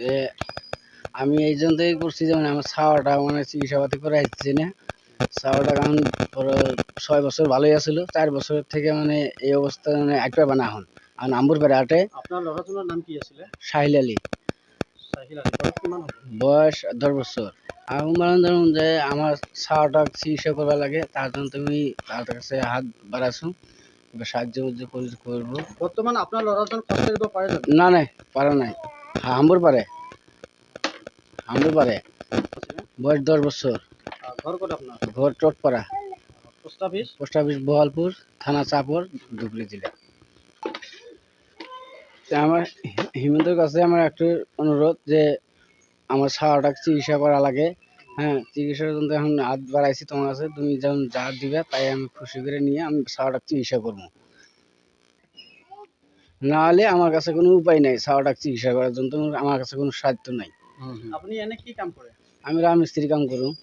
এ আমি এই জন্যই করছি যে আমার ছাওয়াটা চিকিৎসাপাতি করে আসছি না। ছাওয়াটা কারণ 6 বছর ভালোই আছিল, 4 বছর থেকে এই অবস্থা একবার বানা হন আর নাম্বর বেড়ে আটে। আপনার লড়াজনের নাম কি আছিল? সাহিল আলী। বয়স কিমান হবে? বয়স 10 বছর। এখন ধরুন যে আমার ছাওয়াটা চিকিৎসা করবা লাগে, তার জন্য তুমি তার কাছে হাত বাড়াছো, সাহায্য করবো। বর্তমান আপনার লড়াজন কষ্ট দিব পারে না না পারে নাই, হাম্বর পারে, বয়স 10 বছর। ঘর কোড আপনার? ঘর চটপাড়া। পোস্ট অফিস বহালপুর, থানা চাপড়, ধুবড়ী জেলা। আমার হিমন্তের কাছে আমার একটা অনুরোধ যে আমার ছাওয়াটা চিকিৎসা করা লাগে। হ্যাঁ, চিকিৎসার জন্য এখন হাত বাড়াইছি তোমার কাছে, তুমি যেমন যা দিবে তাই আমি খুশি করে নিয়ে আমি ছাওয়াটা চিকিৎসা করবো। না হলে আমার কাছে কোনো উপায় নাই ছাওয়াটা চিকিৎসা করার জন্য, আমার কাছে কোনো সাধ্য নাই। আপনি এনে কি কাম করে? আমি রাজমিস্ত্রি কাম করুম।